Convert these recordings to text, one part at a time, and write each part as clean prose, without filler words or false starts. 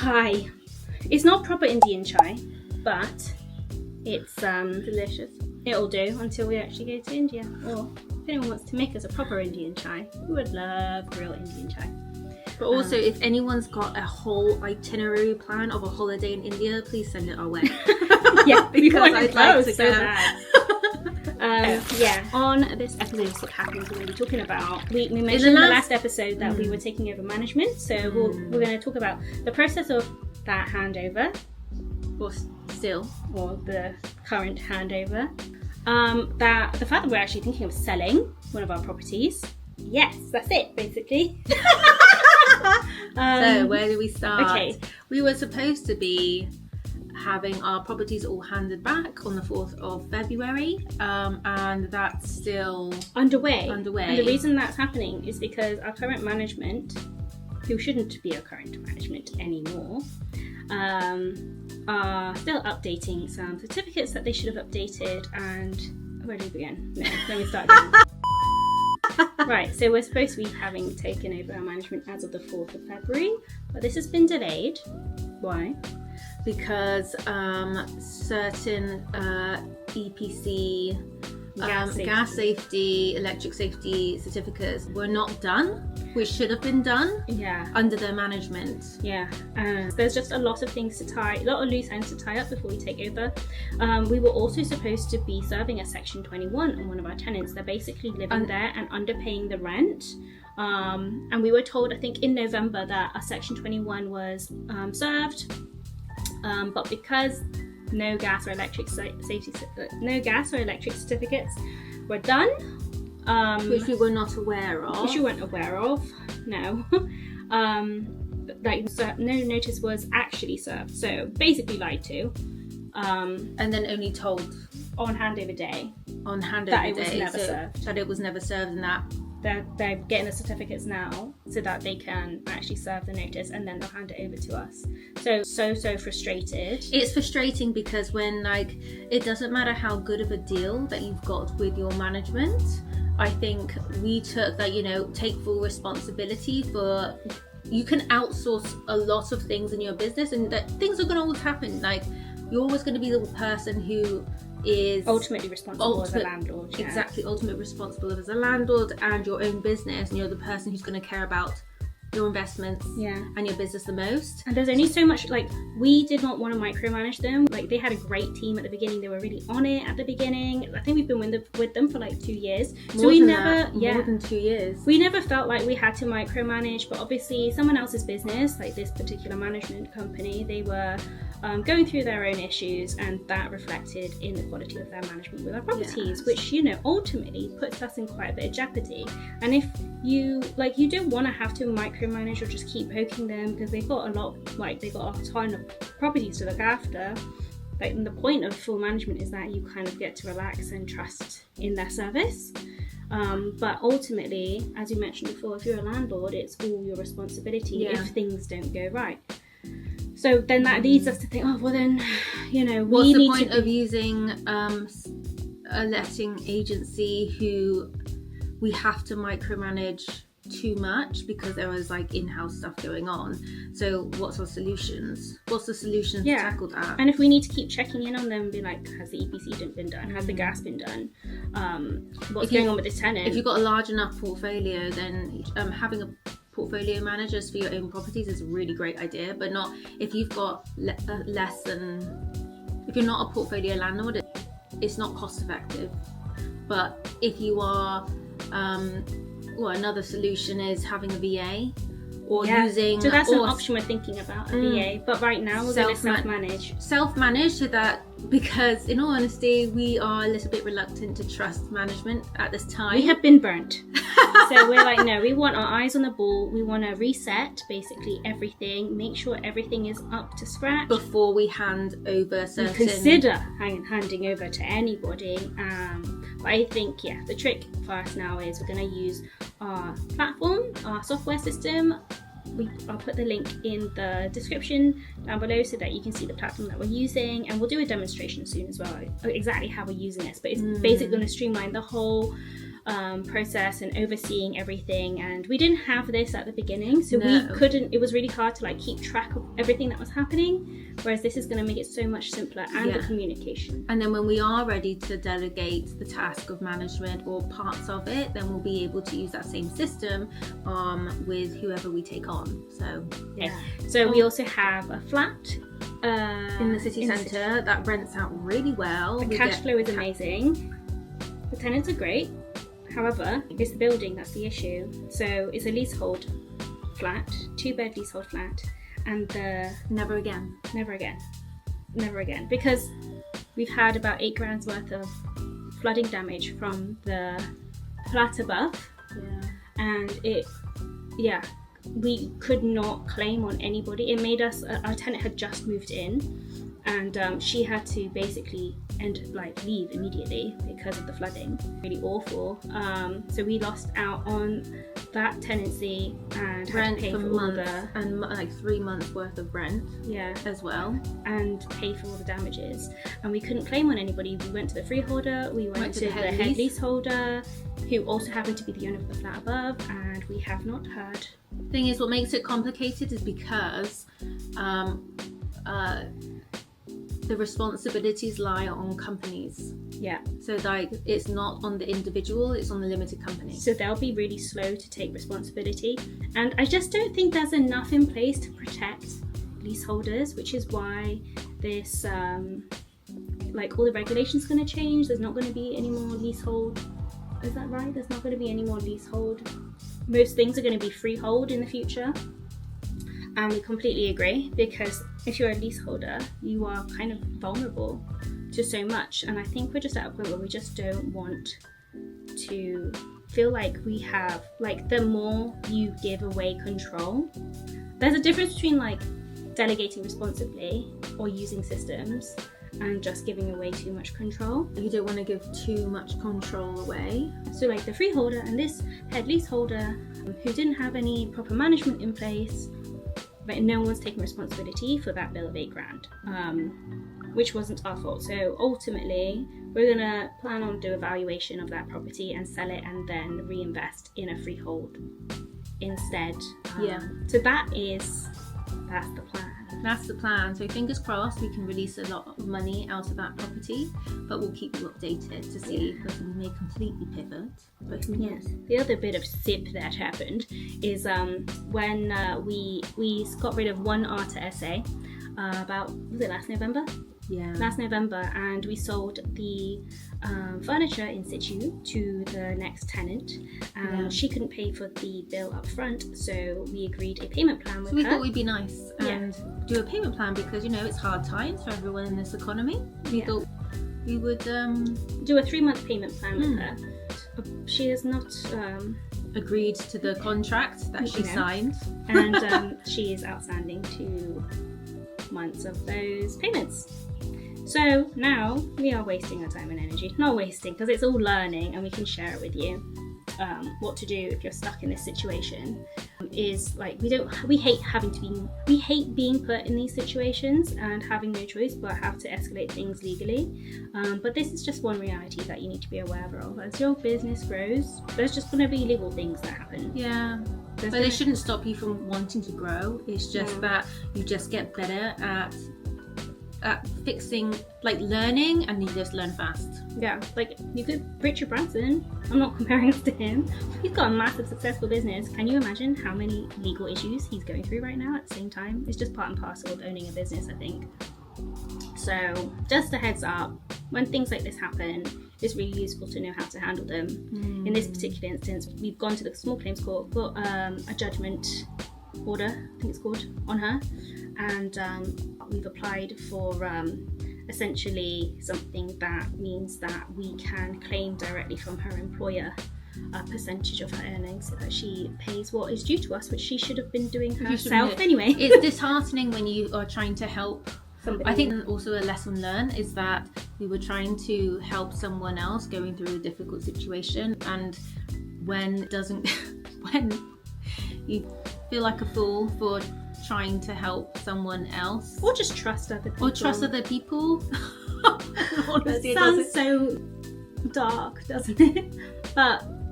chai. It's not proper Indian chai, but it's delicious. It'll do until we actually go to India. Or if anyone wants to make us a proper Indian chai, we would love real Indian chai. But also, if anyone's got a whole itinerary plan of a holiday in India, please send it our way. Yeah, because I'd like to so go. bad. On this episode of What Happens, we're going to be talking about, we mentioned in the last episode that we were taking over management, so we're going to talk about the process of that handover, or the current handover, that the fact that we're actually thinking of selling one of our properties. Yes, that's it, basically. So where do we start? Okay. We were supposed to be having our properties all handed back on the 4th of February, and that's still underway. And the reason that's happening is because our current management, who shouldn't be our current management anymore, are still updating some certificates that they should have updated. And where do we begin? No, let me start again. Right, so we're supposed to be having taken over our management as of the 4th of February, but this has been delayed. Why? Because certain EPC, gas safety, electric safety certificates were not done, which should have been done under their management. Yeah, there's just a lot of things to tie, a lot of loose ends to tie up before we take over. We were also supposed to be serving a Section 21 on one of our tenants. They're basically living there and underpaying the rent. And we were told, I think in November, that a Section 21 was served. But because no gas or electric certificates were done, which we were not aware of. Which you weren't aware of, no. No notice was actually served, so basically lied to. And then only told on handover day. That it was never served. That it was never served, and that they're getting the certificates now so that they can actually serve the notice, and then they'll hand it over to us. So frustrated. It's frustrating because when it doesn't matter how good of a deal that you've got with your management. I think we took that, take full responsibility for. You can outsource a lot of things in your business, and that things are going to always happen. You're always going to be the person who is ultimately responsible as a landlord. Yeah. Exactly, ultimately responsible as a landlord and your own business, and you're the person who's going to care about your investments and your business the most. And there's only so much, we did not want to micromanage them. They had a great team at the beginning. They were really on it at the beginning. I think we've been with them for 2 years. More than 2 years. We never felt like we had to micromanage, but obviously someone else's business, like this particular management company, they were going through their own issues, and that reflected in the quality of their management with our properties, which ultimately puts us in quite a bit of jeopardy. And if you don't want to have to micromanage or just keep poking them, because they've got they got a ton of properties to look after. And the point of full management is that you kind of get to relax and trust in their service. But ultimately, as you mentioned before, if you're a landlord, it's all your responsibility if things don't go right. So then that leads us to think, what's the point of using a letting agency who we have to micromanage too much because there was in-house stuff going on? So what's the solutions to tackle that? And if we need to keep checking in on them and be like, has the EPC been done, has the gas been done, what's going on with this tenant? If you've got a large enough portfolio, then having a portfolio managers for your own properties is a really great idea, but not if you've got less than, if you're not a portfolio landlord, it's not cost effective. But if you are another solution is having a VA or using... So that's an option we're thinking about, a VA. But right now we're going to self-manage. Self-manage, so that, because in all honesty, we are a little bit reluctant to trust management at this time. We have been burnt. So we're like, no, we want our eyes on the ball. We want to reset basically everything, make sure everything is up to scratch. Before we hand over certain... Consider handing over to anybody. But I think, the trick for us now is we're going to use our platform, our software system. I'll put the link in the description down below so that you can see the platform that we're using, and we'll do a demonstration soon as well, exactly how we're using this. But it's basically going to streamline the whole process and overseeing everything, and we didn't have this at the beginning, so No. we couldn't, it was really hard to like keep track of everything that was happening, whereas this is going to make it so much simpler, and the communication. And then when we are ready to delegate the task of management or parts of it, then we'll be able to use that same system with whoever we take on. So we also have a flat in the city centre that rents out really well. The cash flow is amazing. The tenants are great. However, it's the building that's the issue. So it's a leasehold flat, 2-bed leasehold flat, and Never again. never again, because we've had about £8,000 worth of flooding damage from the flat above, and we could not claim on anybody. It made us, our tenant had just moved in, and she had to basically leave immediately because of the flooding. Really awful. So we lost out on that tenancy and Rent had to pay for for all months and like 3 months worth of rent as well, and pay for all the damages, and we couldn't claim on anybody. We went to the freeholder, we went to the head leaseholder, who also happened to be the owner of the flat above, and we have not heard. Thing is, what makes it complicated is because the responsibilities lie on companies. So like, it's not on the individual, it's on the limited company. So they'll be really slow to take responsibility, and I just don't think there's enough in place to protect leaseholders, which is why this all the regulations going to change. There's not going to be any more leasehold. Is that right? There's not going to be any more leasehold. Most things are going to be freehold in the future. And we completely agree, because if you're a leaseholder, you are kind of vulnerable to so much. And I think we're just at a point where we just don't want to feel like we have, like, the more you give away control. There's a difference between like delegating responsibly or using systems and just giving away too much control. You don't want to give too much control away. So like the freeholder and this head leaseholder who didn't have any proper management in place, but no one's taking responsibility for that bill of £8,000, which wasn't our fault. So ultimately, we're gonna plan on do a valuation of that property and sell it, and then reinvest in a freehold instead. So that's the plan. That's the plan. So fingers crossed we can release a lot of money out of that property, but we'll keep you updated to see if we may completely pivot. But who knows? The other bit of sip that happened is when we got rid of one ARTA SA about, was it last November? Last November, and we sold the furniture in situ to the next tenant. She couldn't pay for the bill up front, so we agreed a payment plan with her. So we thought we'd be nice and do a payment plan, because it's hard times for everyone in this economy. We thought we would do a 3-month payment plan with her. She has not agreed to the contract that she signed, and she is outstanding 2 months of those payments. So now we are wasting our time and energy. Not wasting, because it's all learning, and we can share it with you. What to do if you're stuck in this situation is like, we hate being put in these situations and having no choice but have to escalate things legally. But this is just one reality that you need to be aware of. As your business grows, there's just going to be legal things that happen. But they shouldn't stop you from wanting to grow. It's just that you just get better at fixing, like learning, and you just learn fast. Like you could, Richard Branson, I'm not comparing us to him, he's got a massive successful business. Can you imagine how many legal issues he's going through right now at the same time? It's just part and parcel of owning a business, I think. So just a heads up, when things like this happen, it's really useful to know how to handle them. In this particular instance, we've gone to the small claims court, got a judgment order, I think it's called, on her, and we've applied for essentially something that means that we can claim directly from her employer a percentage of her earnings, so that she pays what is due to us, which she should have been doing herself anyway. It's disheartening when you are trying to help somebody. I think also a lesson learned is that we were trying to help someone else going through a difficult situation, and when you feel like a fool for trying to help someone else, or just trust other people. Honestly, it sounds so dark, doesn't it? But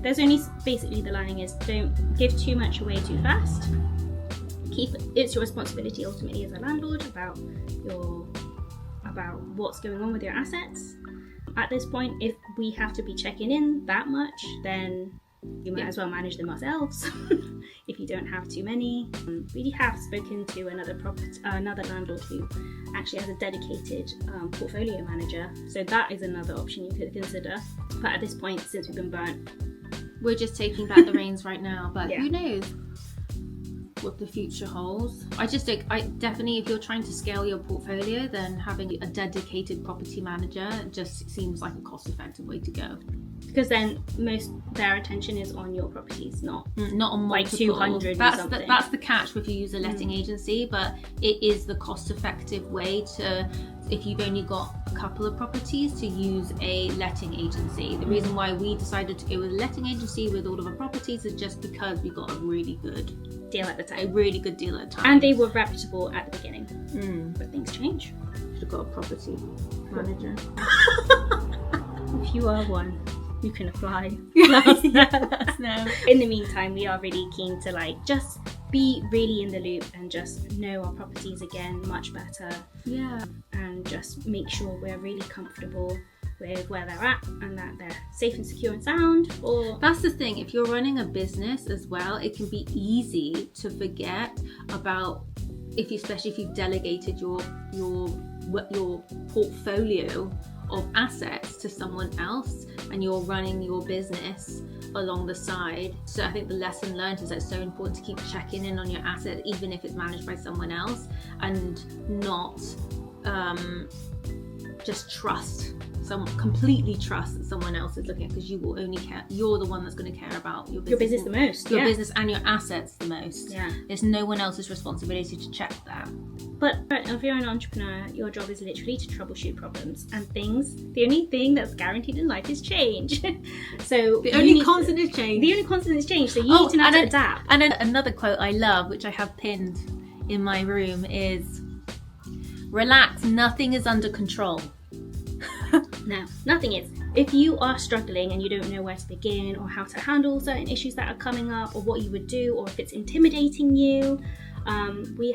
there's only basically the learning is don't give too much away too fast. It's your responsibility ultimately as a landlord about what's going on with your assets. At this point, if we have to be checking in that much, then you might as well manage them ourselves. If you don't have too many. We have spoken to another landlord who actually has a dedicated portfolio manager, so that is another option you could consider. But at this point, since we've been burnt, we're just taking back the reins right now, but Yeah. who knows what the future holds. I definitely, if you're trying to scale your portfolio, then having a dedicated property manager just seems like a cost-effective way to go. because then their attention is on your properties, not on like multiple. 200 or something. That's the catch if you use a letting agency, but it is the cost-effective way to, if you've only got a couple of properties, to use a letting agency. The reason why we decided to go with a letting agency with all of our properties is just because we got a really good deal at the time. A really good deal at the time. And they were reputable at the beginning. But things change. Should have got a property manager. If you are one, you can apply. Let us know. In the meantime, we are really keen to just be really in the loop and just know our properties again much better. Yeah. And just make sure we're really comfortable with where they're at and that they're safe and secure and sound. Or that's the thing, if you're running a business as well, it can be easy to forget about, especially if you've delegated your portfolio of assets to someone else and you're running your business along the side. So I think the lesson learned is that it's so important to keep checking in on your asset, even if it's managed by someone else, and not just completely trust that someone else is looking at, because you will only care, you're the one that's going to care about your business the most. Your business and your assets the most. Yeah. It's no one else's responsibility to check that. But if you're an entrepreneur, your job is literally to troubleshoot problems and things. The only thing that's guaranteed in life is change. So the only constant is change. The only constant is change. So you need to know how to adapt. And another quote I love, which I have pinned in my room, is, "Relax, nothing is under control." No, nothing is. If you are struggling and you don't know where to begin or how to handle certain issues that are coming up or what you would do, or if it's intimidating you, we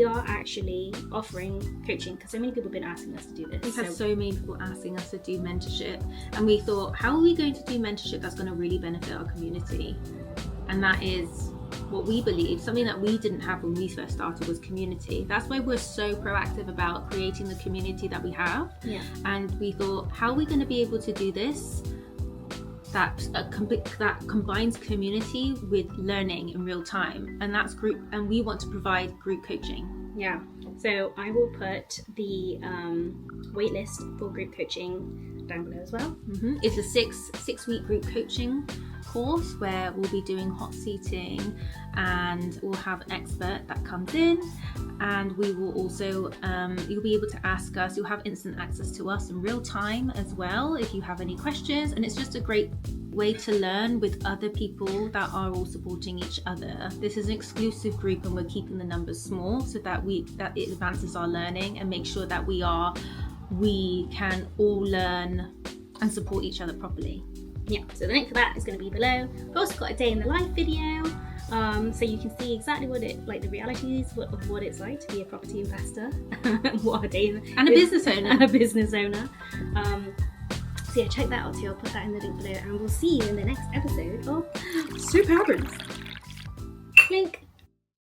are actually offering coaching, because so many people have been asking us to do this. We've had so many people asking us to do mentorship, and we thought, how are we going to do mentorship that's going to really benefit our community? And that is what we believe, something that we didn't have when we first started, was community. That's why we're so proactive about creating the community that we have. Yeah. And we thought, how are we going to be able to do this that combines community with learning in real time? And that's group, and we want to provide group coaching. Yeah. So I will put the waitlist for group coaching down below as well. It's a six-week group coaching course where we'll be doing hot seating, and we'll have an expert that comes in, and we will also you'll be able to ask us, you'll have instant access to us in real time as well if you have any questions. And it's just a great way to learn with other people that are all supporting each other. This is an exclusive group, and we're keeping the numbers small so that it advances our learning and make sure that we can all learn and support each other properly. Yeah, so the link for that is going to be below. We've also got a day in the life video, so you can see exactly what the realities of what it's like to be a property investor, what a day and a business owner. So yeah, check that out too. I'll put that in the link below, and we'll see you in the next episode of Super Happens. Link.